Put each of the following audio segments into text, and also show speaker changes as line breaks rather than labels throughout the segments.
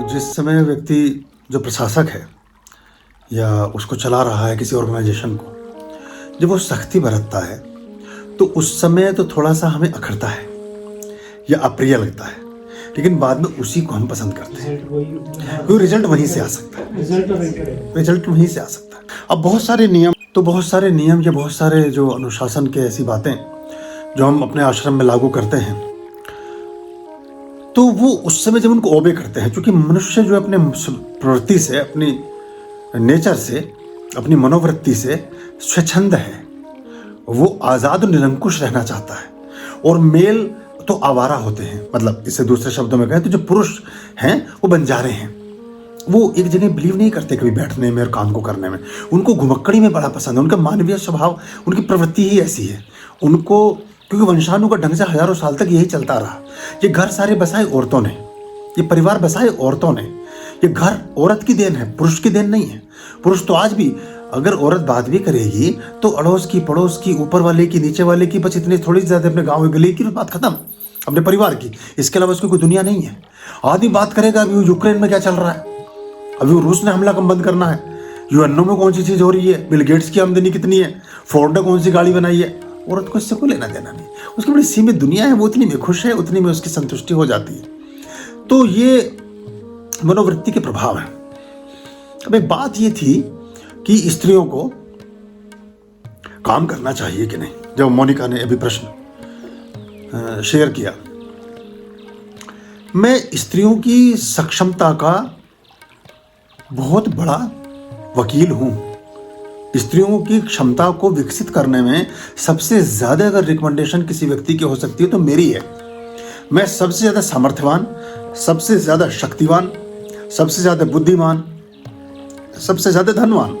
जिस समय व्यक्ति जो प्रशासक है या उसको चला रहा है किसी ऑर्गेनाइजेशन को, जब वो सख्ती बरतता है तो उस समय तो थोड़ा सा हमें अखरता है या अप्रिय लगता है, लेकिन बाद में उसी को हम पसंद करते हैं क्योंकि रिजल्ट वहीं से आ सकता है। रिजल्ट वहीं से आ सकता है। अब बहुत सारे नियम या बहुत सारे जो अनुशासन के ऐसी बातें जो हम अपने आश्रम में लागू करते हैं, तो वो उस समय जब उनको ओबे करते हैं, क्योंकि मनुष्य जो अपने प्रवृत्ति से, अपनी नेचर से, अपनी मनोवृत्ति से स्वच्छंद है, वो आज़ाद और निरंकुश रहना चाहता है। और मेल तो आवारा होते हैं, मतलब इसे दूसरे शब्दों में कहें तो जो पुरुष हैं वो बंजारे हैं। वो एक जगह बिलीव नहीं करते कभी बैठने में और काम को करने में। उनको घुमक्कड़ी में बड़ा पसंद है। उनका मानवीय स्वभाव, उनकी प्रवृत्ति ही ऐसी है। उनको क्योंकि वंशाणु का ढंग से हजारों साल तक यही चलता रहा। ये घर सारे बसाए औरतों ने, ये परिवार बसाए औरतों ने। ये घर औरत की देन है, पुरुष की देन नहीं है। पुरुष तो आज भी अगर औरत बात भी करेगी तो अड़ोस की, पड़ोस की, ऊपर वाले की, नीचे वाले की, बस इतनी थोड़ी ज़्यादा अपने गाँव गली की बात खत्म, अपने परिवार की। इसके अलावा उसकी कोई दुनिया नहीं है। आदमी बात करेगा अभी यूक्रेन में क्या चल रहा है, अभी रूस ने हमला कम बंद करना है, यूएनओ में कौन सी चीज़ हो रही है, बिल गेट्स की आमदनी कितनी है, फोर्ड ने कौन सी गाड़ी बनाई है। औरत को इससे कोई लेना देना नहीं। उसकी बड़ी सीमित दुनिया है, वो उतनी में खुश है, उतनी में उसकी संतुष्टि हो जाती है। तो ये मनोवृत्ति के प्रभाव है। अब एक बात ये थी कि स्त्रियों को काम करना चाहिए कि नहीं। जब मोनिका ने अभी प्रश्न शेयर किया, मैं स्त्रियों की सक्षमता का बहुत बड़ा वकील हूं। स्त्रियों की क्षमता को विकसित करने में सबसे ज्यादा अगर रिकमेंडेशन किसी व्यक्ति की हो सकती है तो मेरी है। मैं सबसे ज्यादा सामर्थ्यवान, सबसे ज्यादा शक्तिवान, सबसे ज्यादा बुद्धिमान, सबसे ज्यादा धनवान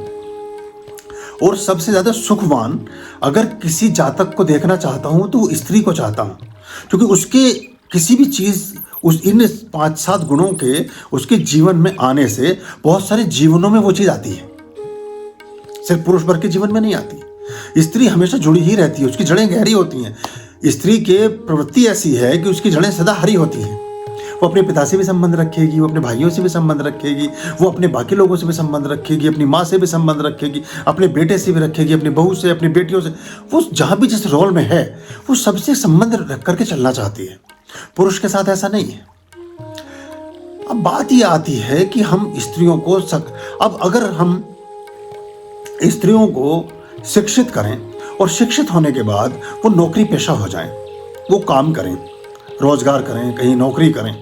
और सबसे ज्यादा सुखवान अगर किसी जातक को देखना चाहता हूं तो स्त्री को चाहता हूं, क्योंकि उसके किसी भी चीज उस इन 5-7 गुणों के उसके जीवन में आने से बहुत सारे जीवनों में वो चीज आती है, सिर्फ पुरुष वर्ग के जीवन में नहीं आती। स्त्री हमेशा जुड़ी ही रहती है, उसकी जड़ें गहरी होती हैं। स्त्री के प्रवृत्ति ऐसी है कि उसकी जड़ें सदा हरी होती हैं। वो अपने पिता से भी संबंध रखेगी, वो अपने भाइयों से भी संबंध रखेगी, वो अपने बाकी लोगों से भी संबंध रखेगी, अपनी माँ से भी संबंध रखेगी, अपने बेटे से भी रखेगी, अपनी बहू से, अपनी बेटियों से। वो जहाँ भी जिस रोल में है वो सबसे संबंध रख करके चलना चाहती है। पुरुष के साथ ऐसा नहीं है। अब बात ये आती है कि हम स्त्रियों को अब अगर हम स्त्रियों को शिक्षित करें और शिक्षित होने के बाद वो नौकरी पेशा हो जाएं, वो काम करें, रोजगार करें, कहीं नौकरी करें,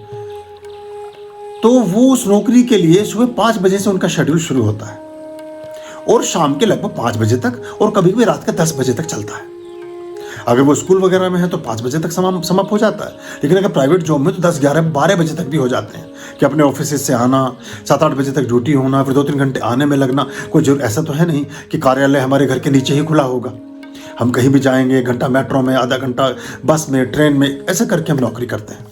तो वो उस नौकरी के लिए सुबह 5 बजे से उनका शेड्यूल शुरू होता है और शाम के लगभग 5 बजे तक, और कभी कभी रात के 10 बजे तक चलता है। अगर वो स्कूल वगैरह में है तो 5 बजे तक समाप्त हो जाता है। लेकिन अगर प्राइवेट जॉब में तो 10, 11, 12 बजे तक भी हो जाते हैं कि अपने ऑफिस से आना, 7-8 बजे तक ड्यूटी होना, फिर 2-3 घंटे आने में लगना। कोई जरूर ऐसा तो है नहीं कि कार्यालय हमारे घर के नीचे ही खुला होगा। हम कहीं भी जाएंगे, 1 घंटा मेट्रो में, आधा घंटा बस में, ट्रेन में, ऐसे करके हम नौकरी करते हैं।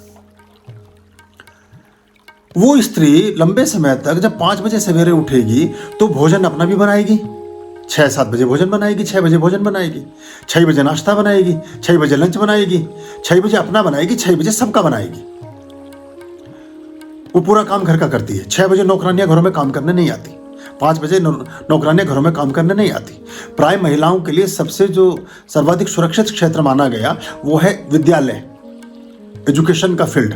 वो स्त्री लंबे समय तक जब 5 बजे सवेरे उठेगी तो भोजन अपना भी बनाएगी, 6-7 बजे भोजन बनाएगी, 6 बजे भोजन बनाएगी, 6 बजे नाश्ता बनाएगी, 6 बजे लंच बनाएगी, 6 बजे अपना बनाएगी, 6 बजे सबका बनाएगी। वो पूरा काम घर का करती है। 6 बजे नौकरानियां घरों में काम करने नहीं आती, 5 बजे नौकरानियां घरों में काम करने नहीं आती। प्राय महिलाओं के लिए सबसे जो सर्वाधिक सुरक्षित क्षेत्र माना गया वो है विद्यालय, एजुकेशन का फील्ड।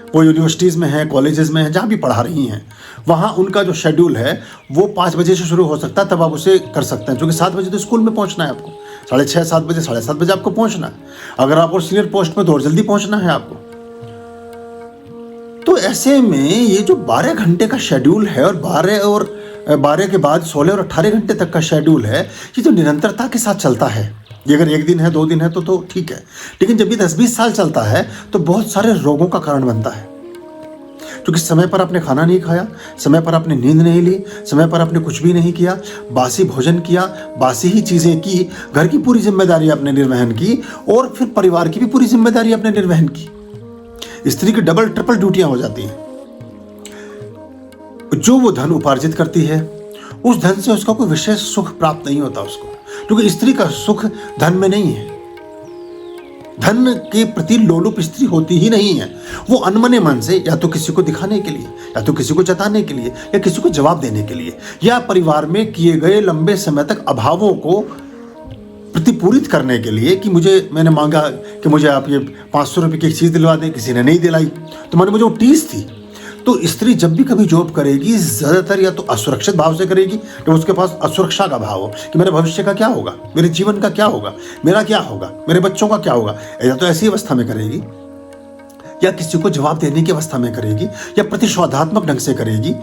वो यूनिवर्सिटीज़ में है, कॉलेजेस में है, जहाँ भी पढ़ा रही हैं, वहाँ उनका जो शेड्यूल है वो 5 बजे से शुरू हो सकता है, तब आप उसे कर सकते हैं। क्योंकि 7 बजे तो स्कूल में पहुँचना है आपको, 6:30, 7 बजे, 7:30 बजे आपको पहुँचना है। अगर आप और सीनियर पोस्ट में तो और जल्दी पहुँचना है आपको। तो ऐसे में ये जो 12 घंटे का शेड्यूल है और 12 के बाद 16 और 18 घंटे तक का शेड्यूल है, ये जो निरंतरता के साथ चलता है, ये अगर 1 दिन है, 2 दिन है तो ठीक है। लेकिन जब ये 10-20 साल चलता है तो बहुत सारे रोगों का कारण बनता है। क्योंकि समय पर आपने खाना नहीं खाया, समय पर आपने नींद नहीं ली, समय पर आपने कुछ भी नहीं किया, बासी भोजन किया, बासी ही चीज़ें की, घर की पूरी जिम्मेदारी आपने निर्वहन की और फिर परिवार की भी पूरी जिम्मेदारी आपने निर्वहन की। स्त्री की डबल ट्रिपल ड्यूटियां हो जाती हैं। जो वो धन उपार्जित करती है उस धन से उसका कोई विशेष सुख प्राप्त नहीं होता उसको, क्योंकि स्त्री का सुख धन में नहीं है। धन के प्रति लोलुप स्त्री होती ही नहीं है। वो अनमने मन से या तो किसी को दिखाने के लिए, या तो किसी को जताने के लिए, या किसी को जवाब देने के लिए, या परिवार में किए गए लंबे समय तक अभावों को प्रतिपूरित करने के लिए कि मैंने मांगा कि मुझे आप ये 500 रुपये की एक चीज़ दिलवा दें, किसी ने नहीं दिलाई, तो मैंने मुझे वो टीस थी। तो स्त्री जब भी कभी जॉब करेगी ज़्यादातर या तो असुरक्षित भाव से करेगी, तो उसके पास असुरक्षा का भाव हो कि मेरे भविष्य का क्या होगा, मेरे जीवन का क्या होगा, मेरा क्या होगा, मेरे बच्चों का क्या होगा, या तो ऐसी अवस्था में करेगी, या किसी को जवाब देने की अवस्था में करेगी, या प्रतिशोधात्मक ढंग से करेगी।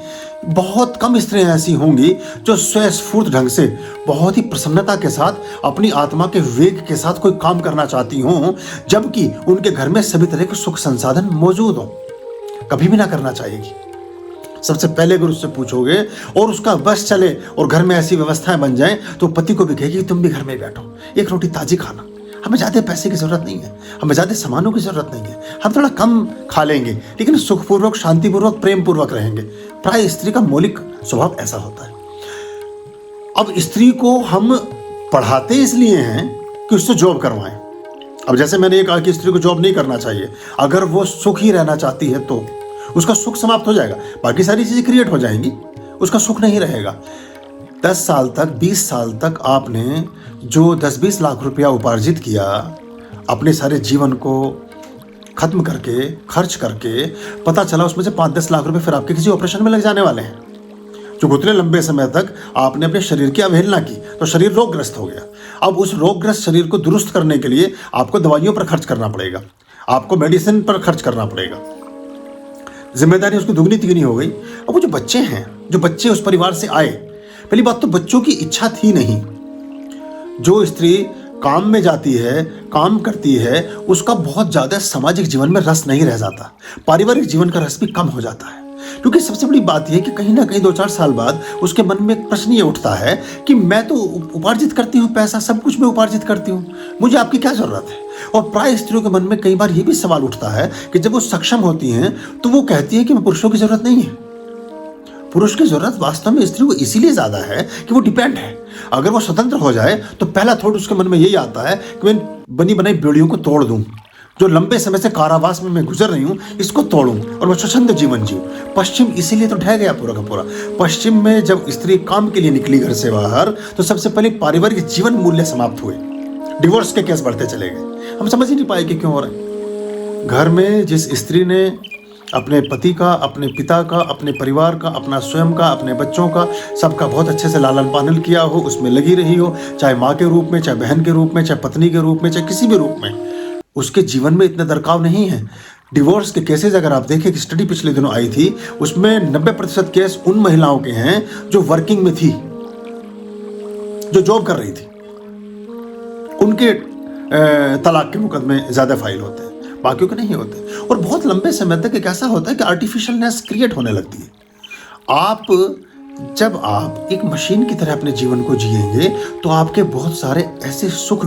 बहुत कम स्त्रियां ऐसी होंगी जो स्वस्फूर्त ढंग से बहुत ही प्रसन्नता के साथ अपनी आत्मा के वेग के साथ कोई काम करना चाहती हों, जबकि उनके घर में सभी तरह के सुख संसाधन मौजूद हों। कभी भी ना करना चाहेगी। सबसे पहले अगर उससे पूछोगे और उसका बस चले और घर में ऐसी व्यवस्थाएं बन जाएं, तो पति को भी कहेगी तुम भी घर में बैठो, एक रोटी ताजी खाना, हमें ज़्यादा पैसे की जरूरत नहीं है, हमें ज़्यादा सामानों की जरूरत नहीं है, हम थोड़ा कम खा लेंगे लेकिन सुखपूर्वक, शांतिपूर्वक, प्रेम पूर्वक रहेंगे। प्राय स्त्री का मौलिक स्वभाव ऐसा होता है। अब स्त्री को हम पढ़ाते इसलिए हैं कि उससे जॉब करवाएं। अब जैसे मैंने ये कहा कि स्त्री को जॉब नहीं करना चाहिए, अगर वो सुख ही रहना चाहती है तो उसका सुख समाप्त हो जाएगा, बाकी सारी चीजें क्रिएट हो जाएंगी, उसका सुख नहीं रहेगा। 10 साल तक, 20 साल तक आपने जो 10-20 लाख रुपया उपार्जित किया, अपने सारे जीवन को खत्म करके, खर्च करके, पता चला उसमें से 5-10 लाख रुपए फिर आपके किसी ऑपरेशन में लग जाने वाले हैं। जो उतने लंबे समय तक आपने अपने शरीर की अवहेलना की तो शरीर रोगग्रस्त हो गया। अब उस रोगग्रस्त शरीर को दुरुस्त करने के लिए आपको दवाइयों पर खर्च करना पड़ेगा, आपको मेडिसिन पर खर्च करना पड़ेगा, जिम्मेदारी उसकी दुगनी तिगनी हो गई। अब वो जो बच्चे हैं, जो बच्चे उस परिवार से आए, पहली बात तो बच्चों की इच्छा थी नहीं। जो स्त्री काम में जाती है, काम करती है, उसका बहुत ज़्यादा सामाजिक जीवन में रस नहीं रह जाता, पारिवारिक जीवन का रस भी कम हो जाता है। क्योंकि सबसे बड़ी बात यह है कि कहीं ना कहीं 2-4 साल बाद उसके मन में एक प्रश्न ये उठता है कि मैं तो उपार्जित करती हूँ पैसा, सब कुछ मैं उपार्जित करती हूँ, मुझे आपकी क्या ज़रूरत है। और प्राय स्त्रियों के मन में कई बार ये भी सवाल उठता है कि जब वो सक्षम होती हैं तो वो कहती है कि पुरुषों की ज़रूरत नहीं है। पुरुष की ज़रूरत वास्तव में स्त्री को इसीलिए ज़्यादा है कि वो डिपेंड है। अगर वो स्वतंत्र हो जाए तो पहला थॉट उसके मन में यही आता है कि मैं बनी बनाई बेड़ियों को तोड़ दूँ, जो लंबे समय से कारावास में मैं गुजर रही हूँ, इसको तोड़ूं और मैं स्वच्छंद जीवन जीऊं। पश्चिम इसीलिए तो ढह गया पूरा का पूरा। पश्चिम में जब स्त्री काम के लिए निकली घर से बाहर, तो सबसे पहले पारिवारिक जीवन मूल्य समाप्त हुए, डिवोर्स के केस बढ़ते चले गए। हम समझ ही नहीं पाए कि क्यों हो रहा है। घर में जिस स्त्री ने अपने पति का, अपने पिता का, अपने परिवार का, अपना स्वयं का, अपने बच्चों का, सबका बहुत अच्छे से लालन पालन किया हो, उसमें लगी रही हो, चाहे माँ के रूप में, चाहे बहन के रूप में, चाहे पत्नी के रूप में, चाहे किसी भी रूप में, उसके जीवन में इतना दरकाव नहीं है। डिवोर्स के केसेस अगर आप देखें, कि स्टडी पिछले दिनों आई थी, उसमें 90% केस उन महिलाओं के हैं जो वर्किंग में थी, जो जॉब कर रही थी, उनके तलाक के मुकदमे ज़्यादा फाइल होते हैं, बाकियों के नहीं होते। और बहुत लंबे समय तक एक ऐसा होता है कि आर्टिफिशियलनेस क्रिएट होने लगती है। जब आप एक मशीन की तरह अपने जीवन को जिएंगे तो आपके बहुत सारे ऐसे सुख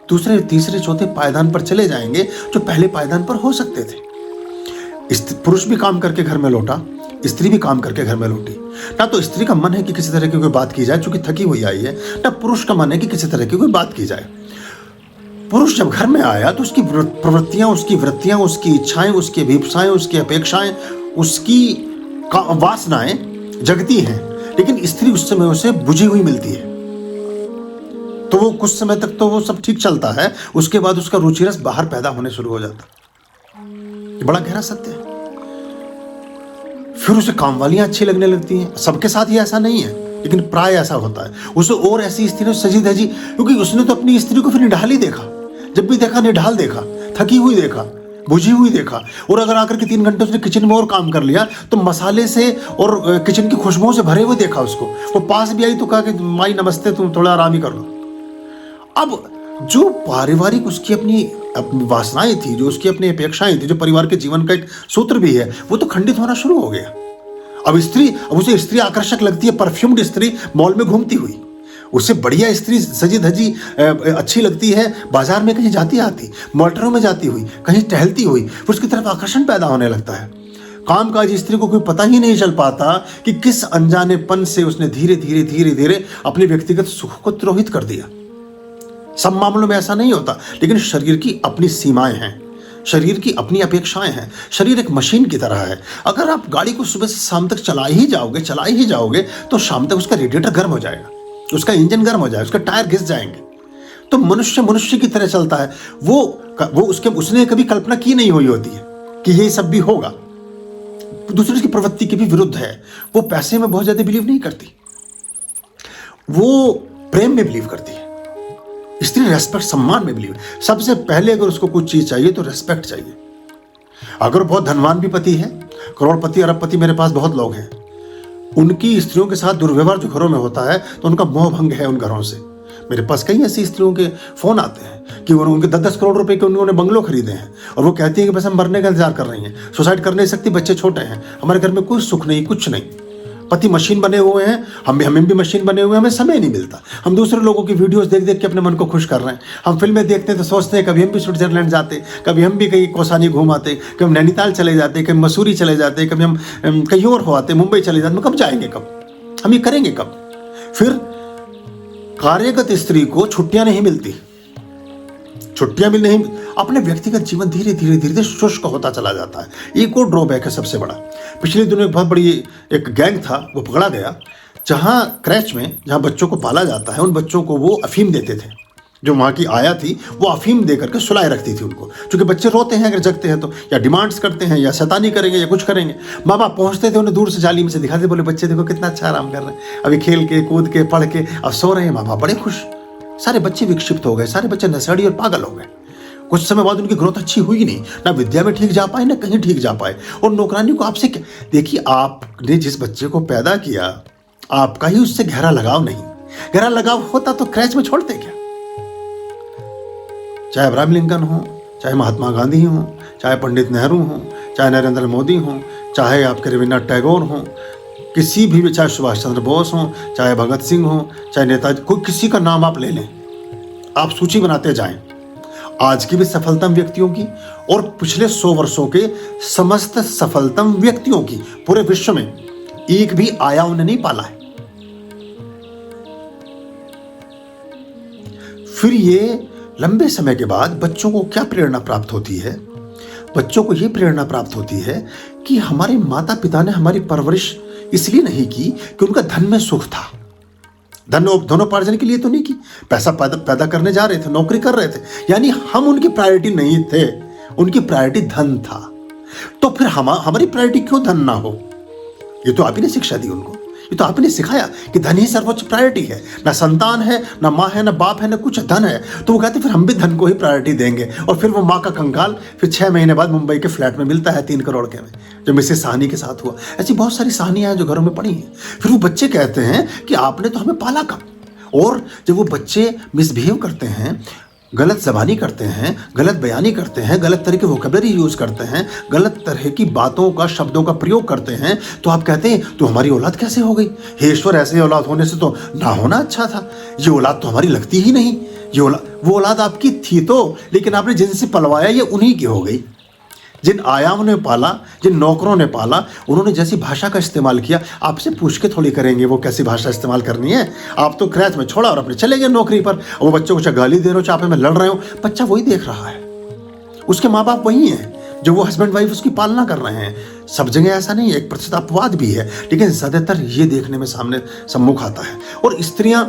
दूसरे, तीसरे, चौथे पायदान पर चले जाएंगे जो पहले पायदान पर हो सकते थे। पुरुष भी काम करके घर में लौटा, स्त्री भी काम करके घर में लौटी। ना तो स्त्री का मन है कि किसी तरह की कोई बात की जाए चूंकि थकी हुई आई है, ना पुरुष का मन है कि किसी तरह की कोई बात की जाए। पुरुष जब घर में आया तो उसकी प्रवृत्तियां, उसकी वृत्तियां, उसकी इच्छाएं, उसकी अभिप्साएं, उसकी अपेक्षाएं, उसकी वासनाएं जगती हैं, लेकिन स्त्री उस समय उसे बुझी हुई मिलती है। तो वो कुछ समय तक तो वो सब ठीक चलता है, उसके बाद उसका रुचि रस बाहर पैदा होने शुरू हो जाता है। बड़ा गहरा सत्य है। फिर उसे काम वालियां अच्छी लगने लगती हैं। सबके साथ ही ऐसा नहीं है, लेकिन प्राय ऐसा होता है। उसे और ऐसी स्त्री सजी धजी, क्योंकि उसने तो अपनी स्त्री को फिर निढाल ही देखा, जब भी देखा निढाल देखा, थकी हुई देखा, बुझी हुई देखा। और अगर आकर के 3 घंटे उसने किचन में और काम कर लिया तो मसाले से और किचन की खुशबुओं से भरे हुए देखा उसको। वो पास भी आई तो कहा कि माई नमस्ते, तुम थोड़ा आराम ही कर लो। अब जो पारिवारिक उसकी अपनी वासनाएं थी, जो उसकी अपनी अपेक्षाएं थी, जो परिवार के जीवन का एक सूत्र भी है, वो तो खंडित होना शुरू हो गया। अब उसे स्त्री आकर्षक लगती है, परफ्यूम्ड स्त्री मॉल में घूमती हुई। उससे बढ़िया स्त्री सजी धजी अच्छी लगती है बाजार में कहीं जाती आती, मोटरों में जाती हुई, कहीं टहलती हुई, उसकी तरफ आकर्षण पैदा होने लगता है। कामकाज स्त्री को कोई पता ही नहीं चल पाता कि किस अनजानेपन से उसने धीरे धीरे धीरे धीरे अपने व्यक्तिगत सुख को तिरोहित कर दिया। सब मामलों में ऐसा नहीं होता, लेकिन शरीर की अपनी सीमाएं हैं, शरीर की अपनी अपेक्षाएं हैं। शरीर एक मशीन की तरह है। अगर आप गाड़ी को सुबह से शाम तक चला ही जाओगे तो शाम तक उसका रेडिएटर गर्म हो जाएगा, उसका इंजन गर्म हो जाएगा, उसके टायर घिस जाएंगे। तो मनुष्य की तरह चलता है। उसने कभी कल्पना की नहीं हुई होती है कि ये सब भी होगा। दूसरे की प्रवृत्ति के भी विरुद्ध है। वो पैसे में बहुत ज्यादा बिलीव नहीं करती, वो प्रेम में बिलीव करती है। स्त्री रेस्पेक्ट, सम्मान में बिलीव। सबसे पहले अगर उसको कुछ चीज चाहिए तो रेस्पेक्ट चाहिए। अगर बहुत धनवान भी पति है, करोड़पति अरबपति, मेरे पास बहुत लोग हैं, उनकी स्त्रियों के साथ दुर्व्यवहार जो घरों में होता है तो उनका मोह भंग है उन घरों से। मेरे पास कई ऐसी स्त्रियों के फोन आते हैं कि उनके 10-10 करोड़ रुपए के उन्होंने बंगलो खरीदे हैं और वो कहती है कि बस हम मरने का इंतजार कर रही हैं, सुसाइड कर नहीं सकती, बच्चे छोटे हैं, हमारे घर में कोई सुख नहीं, कुछ नहीं। पति मशीन बने हुए हैं, हम भी मशीन बने हुए हैं, हमें समय नहीं मिलता। हम दूसरे लोगों की वीडियोस देख देख के अपने मन को खुश कर रहे हैं। हम फिल्में देखते हैं तो सोचते हैं कभी हम भी स्विट्जरलैंड जाते, कभी हम भी कहीं कौसानी घूम आते, कभी हम नैनीताल चले जाते, कभी मसूरी चले जाते, कभी हम कहीं और हो आते, मुंबई चले जाते। कब जाएंगे, कब हम ये करेंगे, कब? फिर कार्यगत स्त्री को छुट्टियां नहीं मिलती, छुट्टियां भी नहीं, अपने व्यक्तिगत जीवन धीरे धीरे शुष्क होता चला जाता है। एक और ड्रॉबैक है सबसे बड़ा। पिछले दिनों एक बहुत बड़ी एक गैंग था, वो पकड़ा गया, जहां क्रैच में जहां बच्चों को पाला जाता है, उन बच्चों को वो अफीम देते थे। जो वहाँ की आया थी वो अफीम दे करके सुलाए रखती थी उनको, क्योंकि बच्चे रोते हैं अगर जगते हैं तो, या डिमांड्स करते हैं, या शैतानी करेंगे, या कुछ करेंगे। माँ बाप पहुँचते थे, उन्हें दूर से जाली में से दिखाते, बोले बच्चे देखो कितना अच्छा आराम कर रहे हैं, अभी खेल के कूद के पढ़ के अब सो रहे हैं। माँ बाप बड़े खुश। सारे बच्चे विक्षिप्त हो गए, सारे बच्चे नशेड़ी और पागल हो गए। कुछ समय बाद उनकी ग्रोथ अच्छी हुई नहीं, ना विद्या में ठीक जा पाए, ना कहीं ठीक जा पाए। और नौकरानी को आपसे क्या, देखिए आपने जिस बच्चे को पैदा किया, आपका ही उससे गहरा लगाव नहीं। गहरा लगाव होता तो क्रैच में छोड़ते क्या? चाहे अब्राहम लिंकन हो, चाहे महात्मा गांधी हो, चाहे पंडित नेहरू हो, चाहे नरेंद्र मोदी हो, चाहे आपके रविन्द्रनाथ टैगोर हो, किसी भी, चाहे सुभाष चंद्र बोस हो, चाहे भगत सिंह हो, चाहे नेताजी, कोई किसी का नाम आप ले लें, आप सूची बनाते जाएं। आज की भी सफलतम व्यक्तियों की और पिछले 100 वर्षों के समस्त सफलतम व्यक्तियों की, पूरे विश्व में एक भी आया उन्हें नहीं पाला है। फिर ये लंबे समय के बाद बच्चों को क्या प्रेरणा प्राप्त होती है? बच्चों को यह प्रेरणा प्राप्त होती है कि हमारे माता पिता ने हमारी परवरिश इसलिए नहीं की कि उनका धन में सुख था। धनोपार्जन के लिए तो नहीं की, पैसा पैदा करने जा रहे थे, नौकरी कर रहे थे, यानी हम उनकी प्रायोरिटी नहीं थे, उनकी प्रायोरिटी धन था। तो फिर हमारी प्रायोरिटी क्यों धन ना हो? ये तो आप ही ने शिक्षा दी उनको, ये तो आपने सिखाया कि धन ही सर्वोच्च प्रायोरिटी है। ना संतान है, ना माँ है, ना बाप है, ना कुछ, धन है। तो वो कहते फिर हम भी धन को ही प्रायोरिटी देंगे। और फिर वो माँ का कंकाल फिर 6 महीने बाद मुंबई के फ्लैट में मिलता है 3 करोड़ के में, जो मिसेस साहनी के साथ हुआ। ऐसी बहुत सारी कहानियां हैं जो घरों में पड़ी हैं। फिर वो बच्चे कहते हैं कि आपने तो हमें पाला कब? और जब वो बच्चे मिसबिहेव करते हैं, गलत ज़बानी करते हैं, गलत बयानी करते हैं, गलत तरह की वोकैबुलरी यूज करते हैं, गलत तरह की बातों का, शब्दों का प्रयोग करते हैं, तो आप कहते हैं तो हमारी औलाद कैसे हो गई? हे ईश्वर, ऐसे औलाद होने से तो ना होना अच्छा था। ये औलाद तो हमारी लगती ही नहीं। ये वो औलाद आपकी थी तो, लेकिन आपने जिनसे पलवाया ये उन्हीं की हो गई। जिन आयामों ने पाला, जिन नौकरों ने पाला, उन्होंने जैसी भाषा का इस्तेमाल किया, आपसे पूछ के थोड़ी करेंगे वो कैसी भाषा इस्तेमाल करनी है। आप तो क्रैच में छोड़ा और अपने चले गए नौकरी पर। वो बच्चों को चाहे गाली दे रहे हो, चाहे आपस में लड़ रहे हो, बच्चा वही देख रहा है। उसके माँ बाप वही हैं जो वो हस्बैंड वाइफ उसकी पालना कर रहे हैं। सब जगह ऐसा नहीं है, 1% अपवाद भी है, लेकिन ज्यादातर ये देखने में सामने सम्मुख आता है। और स्त्रियां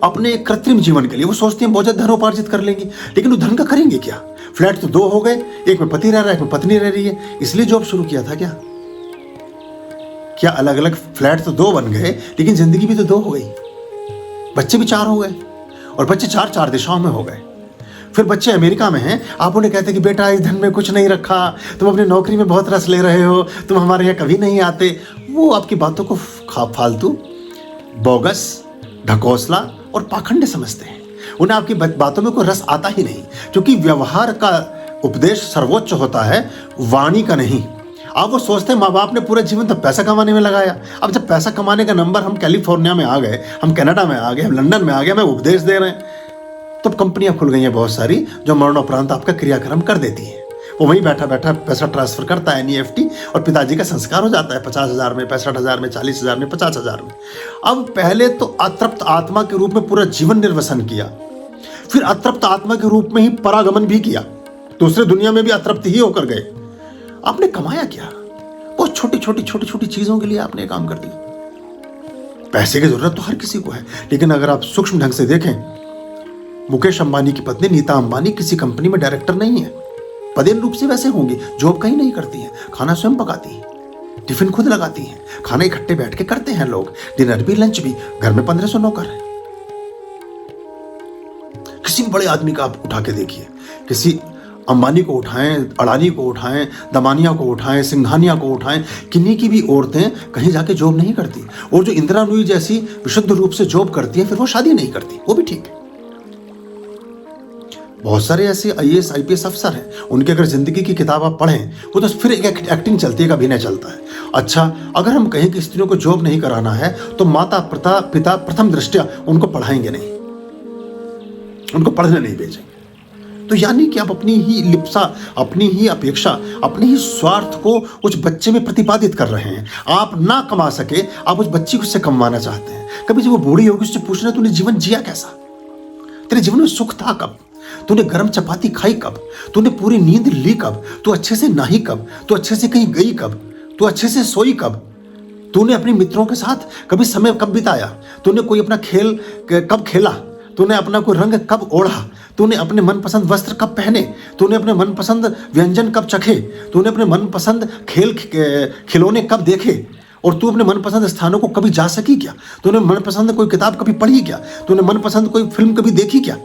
अपने कृत्रिम जीवन के लिए वो सोचती हैं बहुत ज्यादा धनोपार्जित कर लेंगी, लेकिन वो धन का करेंगे क्या? फ्लैट तो 2 हो गए, एक में पति रह रहा है, एक में पत्नी रह रही है, इसलिए जॉब शुरू किया था क्या अलग अलग फ्लैट तो 2 बन गए, लेकिन जिंदगी भी तो 2 हो गई, बच्चे भी 4 हो गए, और बच्चे 4 दिशाओं में हो गए। फिर बच्चे अमेरिका में हैं, आप उन्हें कहते कि बेटा इस धन में कुछ नहीं रखा, तुम अपनी नौकरी में बहुत रस ले रहे हो, तुम हमारे यहाँ कभी नहीं आते। वो आपकी बातों को फालतू, बोगस, ढकोसला और पाखंड समझते हैं। उन्हें आपकी बातों में कोई रस आता ही नहीं, क्योंकि व्यवहार का उपदेश सर्वोच्च होता है, वाणी का नहीं। अब वो सोचते हैं माँ बाप ने पूरा जीवन तो पैसा कमाने में लगाया, अब जब पैसा कमाने का नंबर, हम कैलिफोर्निया में आ गए, हम कनाडा में आ गए, हम लंदन में आ गए, हमें उपदेश दे रहे हैं। तब कंपनियां खुल गई हैं बहुत सारी जो मरणोपरांत आपका क्रियाक्रम कर देती हैं। वो वहीं बैठा बैठा पैसा ट्रांसफर करता है NEFT, और पिताजी का संस्कार हो जाता है 50,000 में, 65,000 में, 40,000 में, 50,000 में। अब पहले तो अतृप्त आत्मा के रूप में पूरा जीवन निर्वसन किया, फिर अतृप्त आत्मा के रूप में ही परागमन भी किया, दूसरे दुनिया में भी अतृप्त ही होकर गए। आपने कमाया क्या? बहुत छोटी छोटी चीजों के लिए आपने काम कर दिया। पैसे की जरूरत तो हर किसी को है, लेकिन अगर आप सूक्ष्म ढंग से देखें, मुकेश अंबानी की पत्नी नीता अंबानी किसी कंपनी में डायरेक्टर नहीं है। पदेन रूप से वैसे होंगी, जॉब कहीं नहीं करती है, खाना स्वयं पकाती है, टिफिन खुद लगाती हैं, खाना इकट्ठे बैठ के करते हैं लोग, डिनर भी लंच भी, घर में 1500 नौकर है। किसी बड़े आदमी का आप उठा के देखिए, किसी अंबानी को उठाएं, अडानी को उठाएं, दमानिया को उठाएं, सिंघानिया को उठाएं, किन्हीं की भी औरतें कहीं जाके जॉब नहीं करती। और जो इंदिरा नूई जैसी विशुद्ध रूप से जॉब करती है, फिर वो शादी नहीं करती, वो भी ठीक है। बहुत सारे ऐसे IAS IPS अफसर हैं, उनकी अगर जिंदगी की किताब आप पढ़ें, वो तो फिर एक एक्टिंग चलती है, एक अभिनय चलता है। अच्छा, अगर हम कहें कि स्त्रियों को जॉब नहीं कराना है, तो माता पिता प्रथम दृष्टया उनको पढ़ाएंगे नहीं, उनको पढ़ने नहीं भेजेंगे। तो यानी कि आप अपनी ही लिप्सा, अपनी ही अपेक्षा, अपने ही स्वार्थ को उस बच्चे में प्रतिपादित कर रहे हैं। आप ना कमा सके, आप उस बच्ची को उससे कमवाना चाहते हैं। कभी जब वो बूढ़ी होगी, उससे पूछना तूने जीवन जिया कैसा, तेरे जीवन में सुख था कब, तूने गरम चपाती खाई कब, तूने पूरी नींद ली कब, तू अच्छे से नहाई कब, तू अच्छे से कहीं गई कब, तू अच्छे से सोई कब, तूने अपने मित्रों के साथ कभी समय कब बिताया, तूने कोई अपना खेल कब खेला, तूने अपना कोई रंग कब ओढ़ा, तूने अपने मनपसंद वस्त्र कब पहने, तूने अपने मनपसंद व्यंजन कब चखे, तूने अपने मनपसंद खिलौने कब देखे, और तू अपने मनपसंद स्थानों को कभी जा सकी क्या, तूने मनपसंद कोई किताब कभी पढ़ी क्या, तूने मनपसंद कोई फिल्म कभी देखी क्या।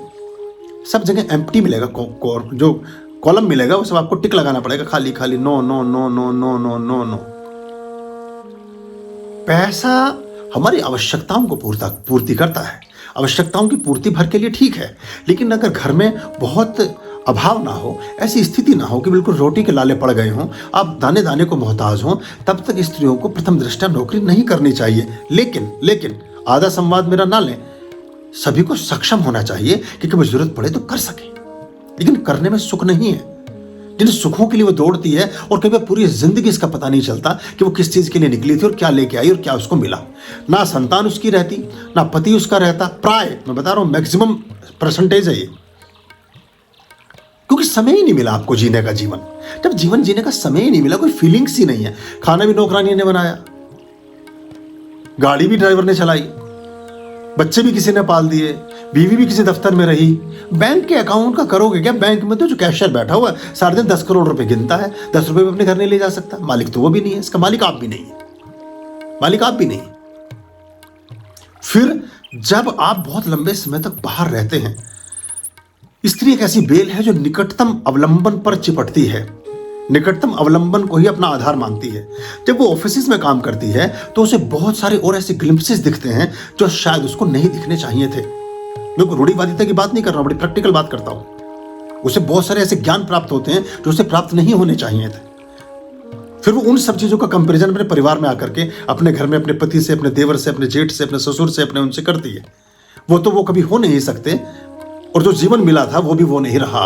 सब जगह एम्प्टी मिलेगा, जो कॉलम मिलेगा वो सब आपको टिक लगाना पड़ेगा, खाली खाली, no no no no no no no no. पैसा हमारी आवश्यकताओं को पूर्ति करता है, आवश्यकताओं की पूर्ति भर के लिए ठीक है, लेकिन अगर घर में बहुत अभाव ना हो, ऐसी स्थिति ना हो कि बिल्कुल रोटी के लाले पड़ गए हों, आप दाने दाने को मोहताज हों, तब तक स्त्रियों को प्रथम दृष्टया नौकरी नहीं करनी चाहिए। लेकिन आधा संवाद मेरा ना लें, सभी को सक्षम होना चाहिए कि कभी जरूरत पड़े तो कर सके, लेकिन करने में सुख नहीं है। जिन सुखों के लिए वो दौड़ती है और कभी पूरी जिंदगी इसका पता नहीं चलता कि वो किस चीज के लिए निकली थी और क्या लेके आई और क्या उसको मिला। ना संतान उसकी रहती, ना पति उसका रहता, प्राय मैं बता रहा हूं मैक्सिमम परसेंटेज है ये, क्योंकि समय ही नहीं मिला आपको जीने का जीवन। जब जीवन जीने का समय ही नहीं मिला, कोई फीलिंग्स ही नहीं है, खाना भी नौकरानी ने बनाया, गाड़ी भी ड्राइवर ने चलाई, बच्चे भी किसी ने पाल दिए, बीवी भी किसी दफ्तर में रही, बैंक के अकाउंट का करोगे क्या। बैंक में तो जो कैशियर बैठा हुआ है सारे दिन 10 करोड़ रुपए गिनता है, 10 रुपए भी अपने घर नहीं ले जा सकता, मालिक तो वो भी नहीं है, इसका मालिक आप भी नहीं है, मालिक आप भी नहीं। फिर जब आप बहुत लंबे समय तक बाहर रहते हैं, स्त्री एक ऐसी बेल है जो निकटतम अवलंबन पर चिपटती है, निकटतम अवलंबन को ही अपना आधार मानती है। जब वो ऑफिस में काम करती है तो उसे बहुत सारे और ऐसे ग्लिम्पसेस दिखते हैं जो शायद उसको नहीं दिखने चाहिए थे। मैं कोई रूढ़िवादिता की बात नहीं कर रहा हूं, बड़ी प्रैक्टिकल बात करता हूं। उसे बहुत सारे ऐसे ज्ञान प्राप्त होते हैं जो उसे प्राप्त नहीं होने चाहिए थे। फिर वो उन सब चीजों का कंपैरिजन अपने परिवार में आकर के अपने घर में अपने पति से, अपने देवर से, अपने जेठ से, अपने ससुर से, अपने उनसे करती है। वो कभी हो नहीं सकते, और जो जीवन मिला था वो भी वो नहीं रहा।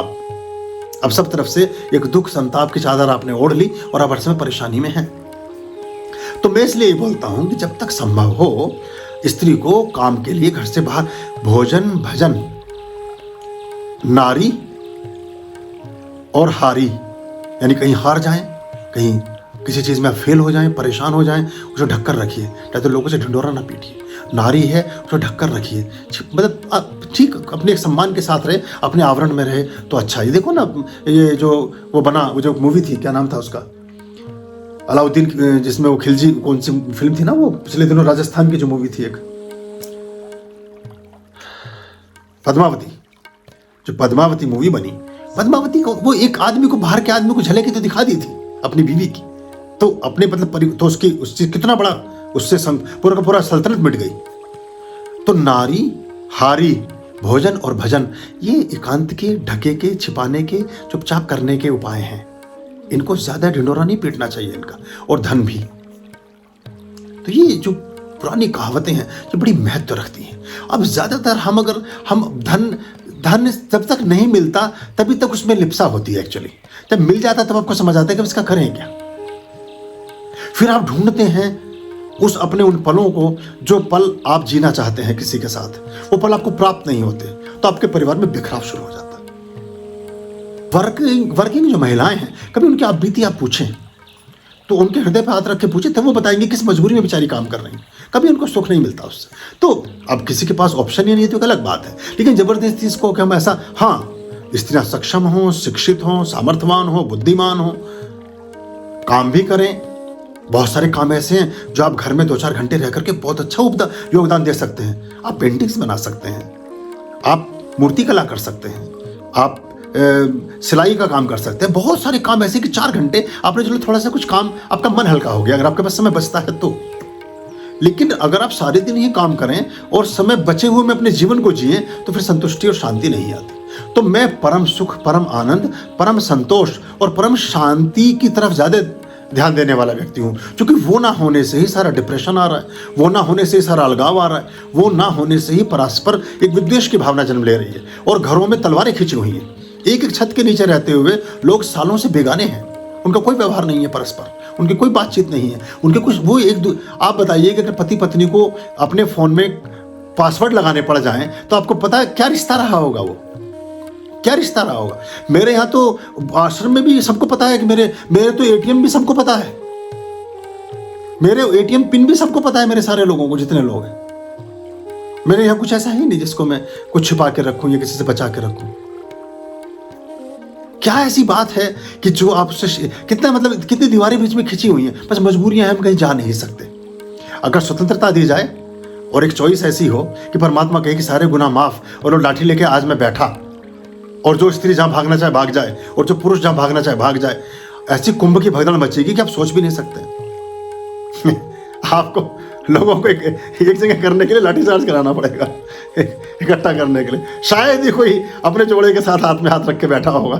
अब सब तरफ से एक दुख संताप की चादर आपने ओढ़ ली और अब हर समय परेशानी में है। तो मैं इसलिए बोलता हूं कि जब तक संभव हो, स्त्री को काम के लिए घर से बाहर भोजन भजन, नारी और हारी, यानी कहीं हार जाएं, कहीं किसी चीज में फेल हो जाएं, परेशान हो जाएं, उसे ढककर रखिए, नहीं तो लोगों से ढिंढोरा ना पीटिए। नारी है उसे ढककर रखिए, मतलब ठीक अपने सम्मान के साथ रहे, अपने आवरण में रहे तो अच्छा। ये देखो ना, ये जो वो बना, वो जो मूवी थी, क्या नाम था उसका, अलाउद्दीन, जिसमें वो खिलजी, कौन सी फिल्म थी ना वो, पिछले दिनों राजस्थान की जो मूवी थी एक, पद्मावती, जो पद्मावती मूवी बनी, पद्मावती को वो एक आदमी को, बाहर के आदमी को झलक तो दिखा दी थी अपनी बीवी की, तो अपने मतलब तो उसकी कितना बड़ा, उससे पूरा का पूरा सल्तनत मिट गई। तो नारी, हारी, भोजन और भजन, ये एकांत के, ढके के, छिपाने के, चुपचाप करने के उपाय हैं। इनको ज्यादा ढिंडोरा नहीं पीटना चाहिए इनका, और धन भी। तो ये जो पुरानी कहावतें हैं ये बड़ी महत्व रखती हैं। अब ज्यादातर हम धन जब तक नहीं मिलता तभी तक उसमें लिप्सा होती है। एक्चुअली जब मिल जाता तब आपको समझ आता है कि इसका करें क्या। फिर आप ढूंढते हैं उस अपने उन पलों को जो पल आप जीना चाहते हैं किसी के साथ, वो पल आपको प्राप्त नहीं होते, तो आपके परिवार में बिखराव शुरू हो जाता है। वर्किंग जो महिलाएं हैं, कभी उनकी आप बीती आप पूछें तो उनके हृदय पर हाथ रख के पूछे, तब वो बताएंगे किस मजबूरी में बेचारी काम कर रही हैं। कभी उनको सुख नहीं मिलता उससे। तो अब किसी के पास ऑप्शन ही नहीं है तो एक अलग बात है, लेकिन जबरदस्ती इसको कि हम ऐसा, हाँ स्त्रियां सक्षम हो, शिक्षित हो, सामर्थ्यवान हो, बुद्धिमान हो, काम भी करें। बहुत सारे काम ऐसे हैं जो आप घर में 2-4 घंटे रह करके बहुत अच्छा योगदान दे सकते हैं। आप पेंटिंग्स बना सकते हैं, आप मूर्ति कला कर सकते हैं, आप सिलाई का काम कर सकते हैं। बहुत सारे काम ऐसे कि 4 घंटे आपने चलो थोड़ा सा कुछ काम, आपका मन हल्का हो गया अगर आपके पास समय बचता है तो। लेकिन अगर आप सारे दिन ही काम करें और समय बचे हुए में अपने जीवन को जिए तो फिर संतुष्टि और शांति नहीं आती। तो मैं परम सुख, परम आनंद, परम संतोष और परम शांति की तरफ ज्यादा ध्यान देने वाला व्यक्ति हूं, क्योंकि वो ना होने से ही सारा डिप्रेशन आ रहा है, वो ना होने से ही सारा अलगाव आ रहा है, वो ना होने से ही परस्पर एक विद्वेष की भावना जन्म ले रही है और घरों में तलवारें खिंची हुई हैं। एक एक छत के नीचे रहते हुए लोग सालों से बेगाने हैं, उनका कोई व्यवहार नहीं है परस्पर, उनकी कोई बातचीत नहीं है, उनके कुछ वो आप बताइए कि अगर पति पत्नी को अपने फोन में पासवर्ड लगाने पड़ जाएं तो आपको पता है क्या रिश्ता रहा होगा, वो क्या रिश्ता रहा होगा। मेरे यहाँ तो आश्रम में भी सबको पता है कि मेरे तो एटीएम भी सबको पता है, मेरे एटीएम पिन भी सबको पता है, मेरे सारे लोगों को जितने लोग हैं। मेरे यहाँ कुछ ऐसा ही नहीं जिसको मैं कुछ छिपा के रखूं या किसी से बचा के रखूं। क्या ऐसी बात है कि जो आपसे कितना मतलब कितनी दीवारें बीच में खिंची हुई हैं, बस मजबूरियां हैं, हम कहीं जा नहीं सकते। अगर स्वतंत्रता दी जाए और एक चॉइस ऐसी हो कि परमात्मा कहे कि सारे गुनाह माफ और वो लाठी लेके आज मैं बैठा, और जो स्त्री जहां भागना चाहे भाग जाए और जो पुरुष जहां भागना चाहे भाग जाए, ऐसी कुंभ की भगदड़ मचेगी कि आप सोच भी नहीं सकते। आपको लोगों को एक जगह करने के लिए लाठीचार्ज कराना पड़ेगा, इकट्ठा करने के लिए। शायद ही कोई अपने जोड़े के साथ हाथ में हाथ रख के बैठा होगा।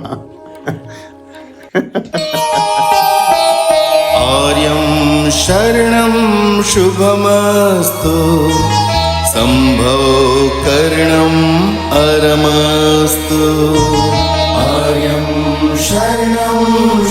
आर्यं शरणं शुभमस्तु, संभव करणं अरमस्तु। आर्यं शरणं